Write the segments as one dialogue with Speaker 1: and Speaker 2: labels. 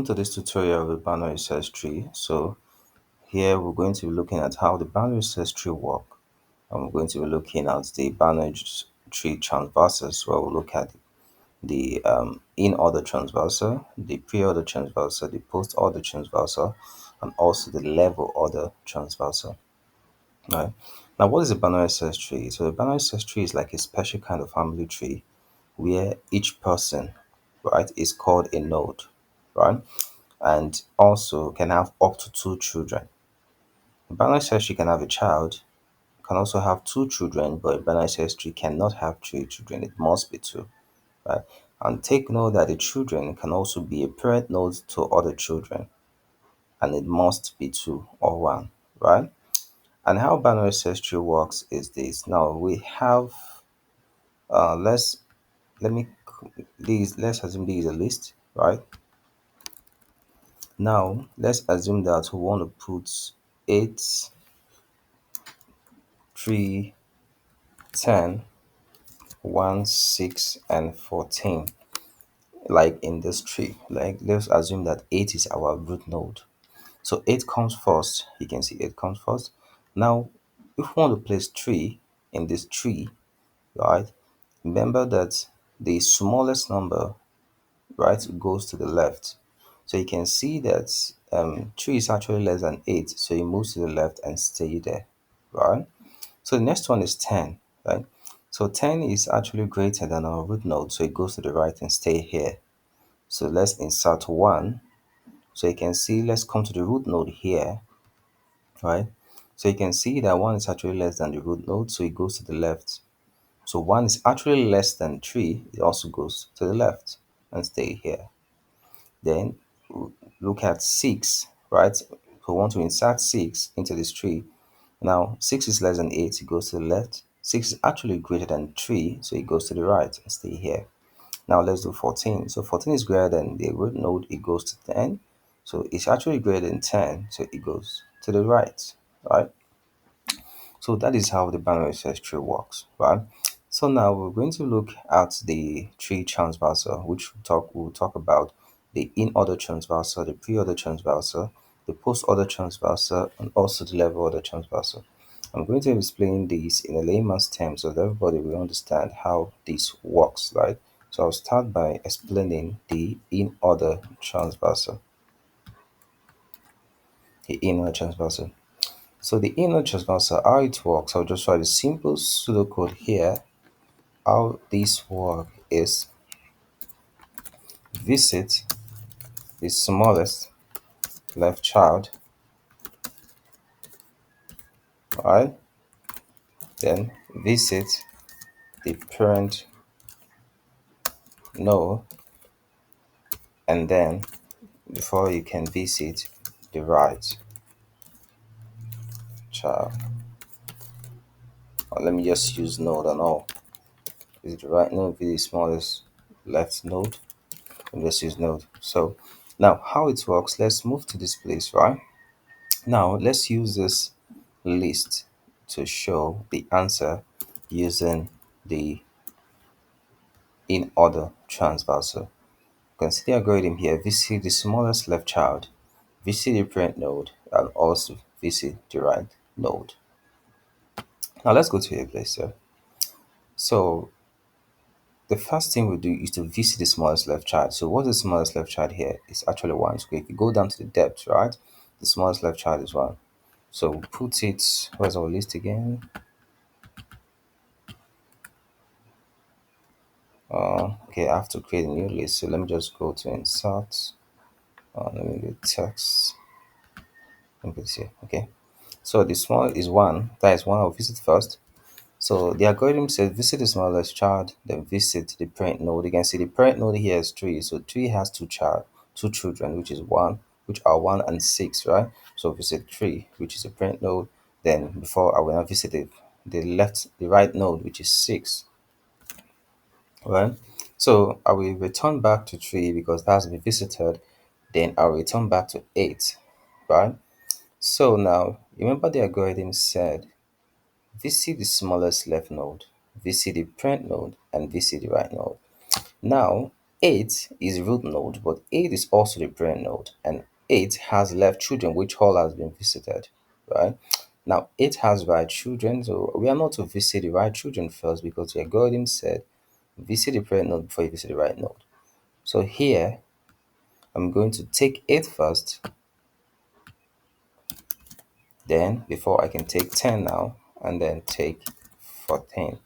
Speaker 1: to this tutorial of the binary search tree. So here we're going to be looking at how the binary search tree work. And we're going to be looking at the binary tree transversals where we'll look at the in-order transversal, the pre-order transversal, the post-order transversal, and also the level order transversal. Right. Now, what is a binary search tree? So, a binary search tree is like a special kind of family tree where each person, right, is called a node, right, and also can have up to two children. A binary search tree can have a child, can also have two children, but a binary search tree cannot have three children. It must be two, right? And take note that the children can also be a parent node to other children, and it must be two or one, right? And how binary search tree works is this. Now we have let's let me these let's assume this is a list, right? Now let's assume that we want to put 8, 3, 10, 1, 6, and 14 like in this tree. Like let's assume that 8 is our root node. So 8 comes first. You can see 8 comes first. Now if we want to place 3 in this tree, right? Remember that the smallest number, right, goes to the left. So you can see that 3 is actually less than 8. So it moves to the left and stay there, right? So the next one is 10, right? So 10 is actually greater than our root node. So it goes to the right and stay here. So let's insert 1. So you can see, let's come to the root node here, right? So you can see that 1 is actually less than the root node. So it goes to the left. So 1 is actually less than 3. It also goes to the left and stay here. Then look at 6, right? We want to insert 6 into this tree. Now 6 is less than 8, it goes to the left. 6 is actually greater than 3, so it goes to the right and stay here. Now let's do 14. So 14 is greater than the root node, it goes to 10. So it's actually greater than 10, so it goes to the right, right? So that is how the binary search tree works, right? So now we're going to look at the tree transversal, which we'll talk about the in-order transversal, the pre-order transversal, the post-order transversal, and also the level order transversal. I'm going to explain these in a layman's terms so that everybody will understand how this works, right? So I'll start by explaining the in-order transversal. The in-order transversal. So the inner transversal, how it works, I'll just write a simple pseudocode here. How this work is visit the smallest left child, right? Then visit the parent node, and then before you can visit the right child. Or let me just use node and all. Is the right node be the smallest left node? And just use node. So now how it works, let's move to this place, right? Now let's use this list to show the answer using the in order transversal. Consider the algorithm here, visit the smallest left child, visit the parent node, and also visit the right node. Now let's go to a place here. So the first thing we do is to visit the smallest left child. So what's the smallest left child here? It's actually 1. So if you go down to the depth, right, the smallest left child is 1. So we put it, where's our list again? Okay, I have to create a new list. So let me just go to insert. Let me get text. Let me put this here. Okay. So the small is 1. That is 1 I'll visit first. So the algorithm says visit the smallest child, then visit the parent node. You can see the parent node here is 3. So 3 has two children, which is 1, which are 1 and 6, right? So visit 3, which is the parent node. Then before I will now visit the right node, which is 6. Right? So I will return back to 3 because that's been visited. Then I'll return back to 8. Right? So now remember the algorithm said visit the smallest left node, visit the parent node, and visit the right node. Now 8 is root node, but 8 is also the parent node, and 8 has left children which all has been visited, right? Now 8 has right children, so we are not to visit the right children first because the algorithm said visit the parent node before you visit the right node. So here I'm going to take 8 first, then before I can take 10 now, and then take 14,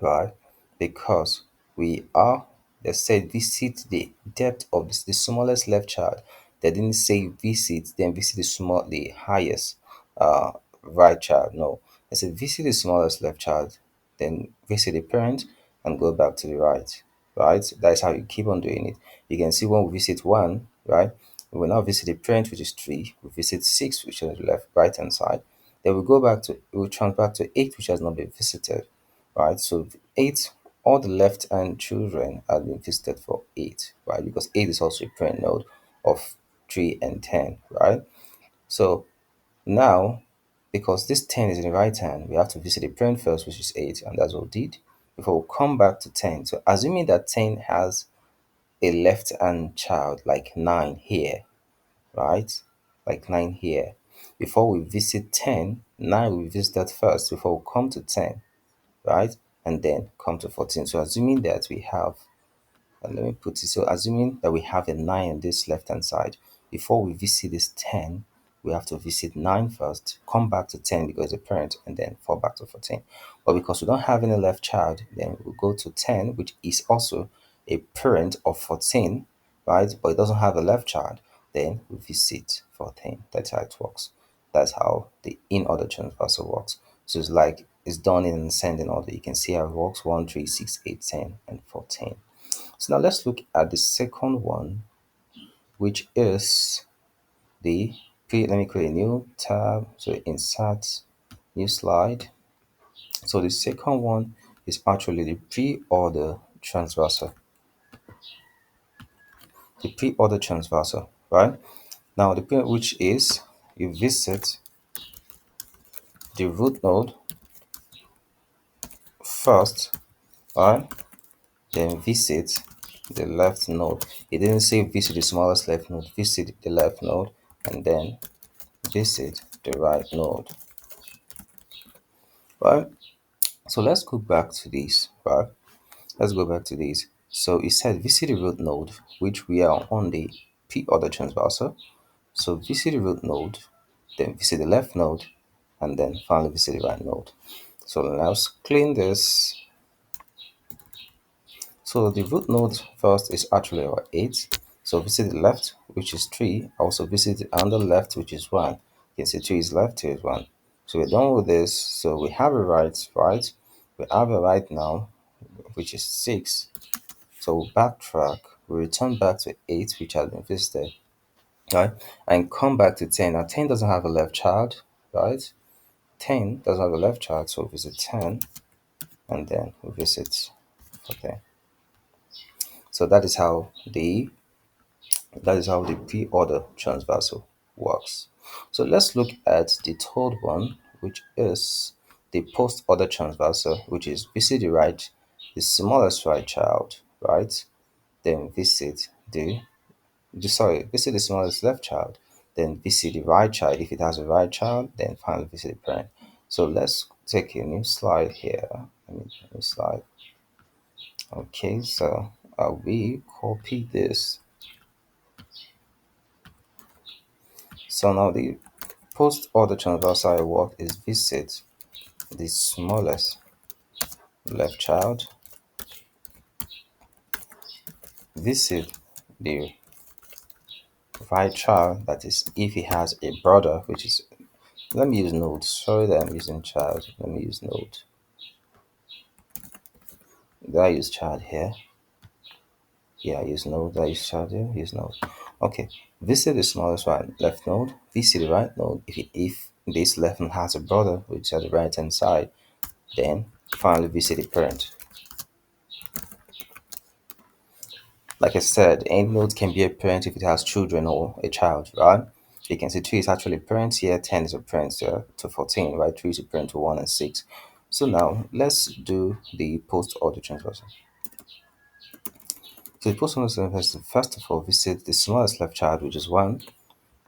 Speaker 1: right? Because we are, they said visit the depth of the smallest left child. They didn't say visit, then visit the highest uh right child. No, they said visit the smallest left child, then visit the parent and go back to the right. Right? That's how you keep on doing it. You can see when we visit one, right? We will now visit the parent, which is three. We visit six, which is on the left right hand side. Then we go back to, we'll transfer back to eight, which has not been visited, right? So eight, all the left hand children have been visited for eight, right? Because eight is also a parent node of 3 and 10, right? So now, because this 10 is in the right hand, we have to visit the parent first, which is 8, and that's what we did before we come back to 10. So assuming that 10 has a left hand child like 9 here, right? Like 9 here. Before we visit 10, 9 we visited first before we come to 10, right? And then come to 14. So assuming that we have, and let me put it, so assuming that we have a 9 on this left hand side, before we visit this 10, we have to visit 9 first, come back to 10 because it's a parent, and then fall back to 14. But because we don't have any left child, then we'll go to 10, which is also a parent of 14, right? But it doesn't have a left child, then we visit 14. That's how it works. That's how the in order transversal works. So it's like it's done in ascending order. You can see how it works: 1, 3, 6, 8, 10, and 14. So now let's look at the second one, which is the let me create a new tab. So insert new slide. So the second one is actually the pre-order transversal. The pre-order transversal, right? Now the pre which is you visit the root node first, right? Then visit the left node. It didn't say visit the smallest left node, visit the left node, and then visit the right node, right? So let's go back to this, right? Let's go back to this. So it said visit the root node, which we are on the P order transversal. So visit the root node, then visit the left node, and then finally visit the right node. So let's clean this. So the root node first is actually our 8. So visit the left, which is 3. Also visit the under left, which is 1. You can see 3 is left, 2 is 1. So we're done with this. So we have a right, right? We have a right now, which is 6. So we backtrack, we return back to 8, which has been visited, right? And come back to 10. Now 10 doesn't have a left child, right? 10 doesn't have a left child, so we visit 10, and then we visit, okay. So that is how the pre-order transversal works. So let's look at the third one, which is the post-order transversal, which is visit the right, the smallest right child, right? Then visit visit the smallest left child, then visit the right child. If it has a right child, then finally visit the parent. So let's take a new slide here. New slide. Okay, so we copy this. So now the post order transversal work is visit the smallest left child, visit the right child, that is if he has a brother, which is, let me use node. Sorry that I'm using child. Let me use node. Did I use child here? Yeah, use node. Did I use child here? Use node. Okay. Visit the smallest right left node. Visit the right node. If this left node has a brother, which is at the right hand side, then finally visit the parent. Like I said, any node can be a parent if it has children or a child, right? You can see 3 is actually a parent here, 10 is a parent to 14, right? 3 is a parent to 1 and 6. So now let's do the post order transversal. So the post-honor has to first of all visit the smallest left child, which is 1.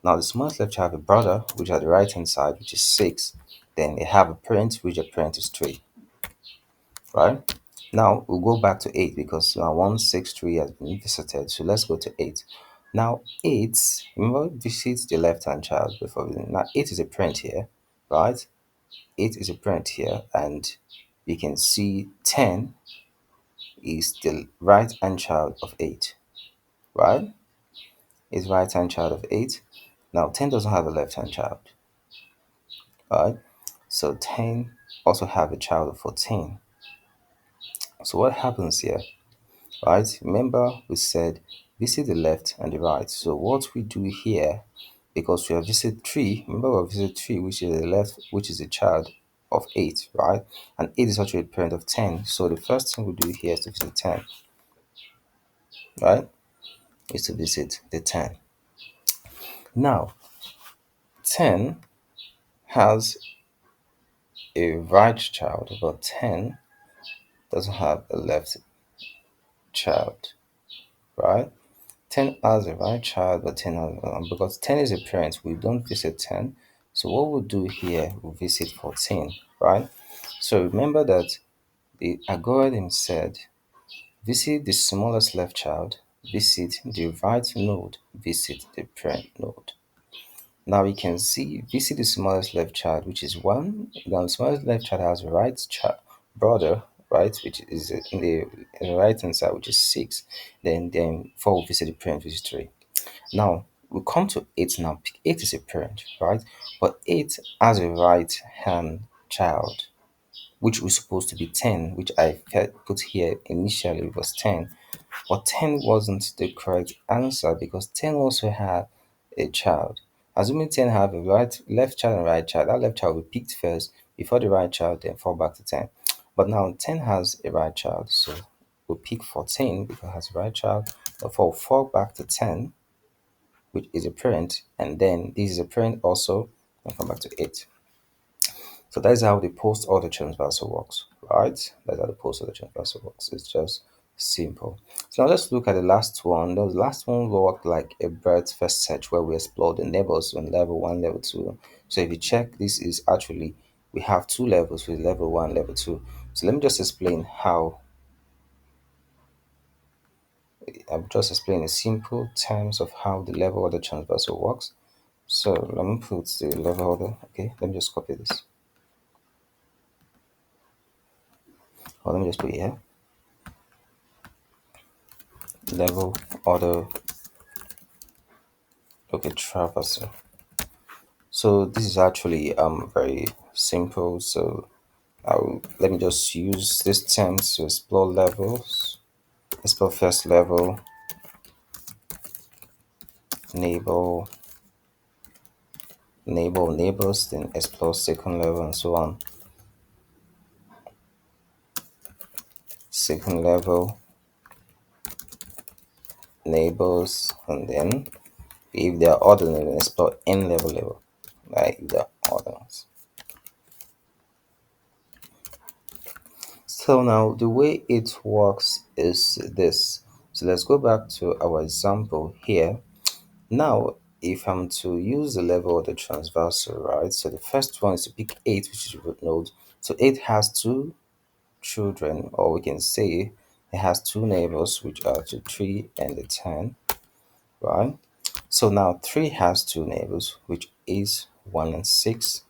Speaker 1: Now the smallest left child have a brother, which at the right hand side, which is 6. Then they have a parent, which a parent is 3. Right? Now we'll go back to 8 because now 163 has been visited. So let's go to 8. Now 8, remember, visits the left hand child before we. Now 8 is a parent here, right? 8 is a parent here, and you can see 10 is the right hand child of 8, right? Is right hand child of 8. Now 10 doesn't have a left hand child, right? So 10 also have a child of 14. So what happens here, right? Remember we said visit the left and the right. So what we do here, because we have visit 3, remember we have visit 3, which is the left, which is a child of 8, right? And 8 is actually a parent of 10. So the first thing we do here is to visit 10, right? Is to visit the 10. Now 10 has a right child, but 10 doesn't have a left child, right? 10 has a right child, but 10 has, because 10 is a parent, we don't visit 10. So what we'll do here, we'll visit 14, right? So remember that the algorithm said visit the smallest left child, visit the right node, visit the parent node. Now we can see visit the smallest left child, which is 1. Now the smallest left child has a right child brother, right, which is in the right hand side, which is 6. Then 4 will visit the parent, which is 3. Now we come to 8 now. 8 is a parent, right? But 8 has a right hand child, which was supposed to be 10, which I put here initially was 10. But 10 wasn't the correct answer because 10 also had a child. Assuming 10 have a left child and right child, that left child will be picked first before the right child, then fall back to 10. But now 10 has a right child, so we'll pick 14 because it has a right child. Therefore, we'll fall back to 10, which is a parent, and then this is a parent also, and come back to 8. So that is how the post order transversal works, right? That's how the post order transversal works. It's just simple. So now let's look at the last one. The last one worked like a breadth first search where we explore the neighbors on level 1, level 2. So if you check, this is actually, we have 2 levels with level 1, level 2. So let me just explain how, I'll just explain in simple terms of how the level order transversal works. So let me put the level order. Okay, let me just copy this. Or let me just put it here. Level order. Okay, traversal. So this is actually very simple. So I'll let me just use this term to explore levels. Explore first level, neighbor, neighbors, then explore second level and so on. Second level, neighbors, and then if they are ordered, then explore n level, like the orders. So now the way it works is this. So let's go back to our example here. Now, if I'm to use the level of the transversal, right? So the first one is to pick 8, which is root node. So 8 has 2 children, or we can say it has 2 neighbors, which are the 3 and the 10, right? So now 3 has 2 neighbors, which is 1 and 6.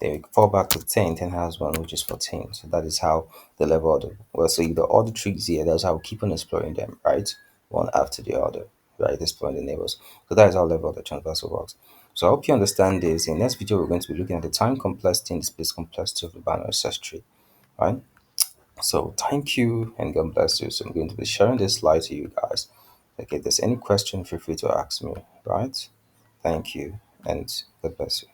Speaker 1: Then we fall back to 10. 10 has 1, which is 14. So that is how the level order. Well, so the order trees here, that's how we keep on exploring them, right? One after the other, right? Exploring the neighbors. So that is how level order transversal works. So I hope you understand this. In the next video, we're going to be looking at the time complexity and the space complexity of the binary search tree, right? So thank you and God bless you. So I'm going to be sharing this slide to you guys. Okay, if there's any question, feel free to ask me, right? Thank you and God bless you.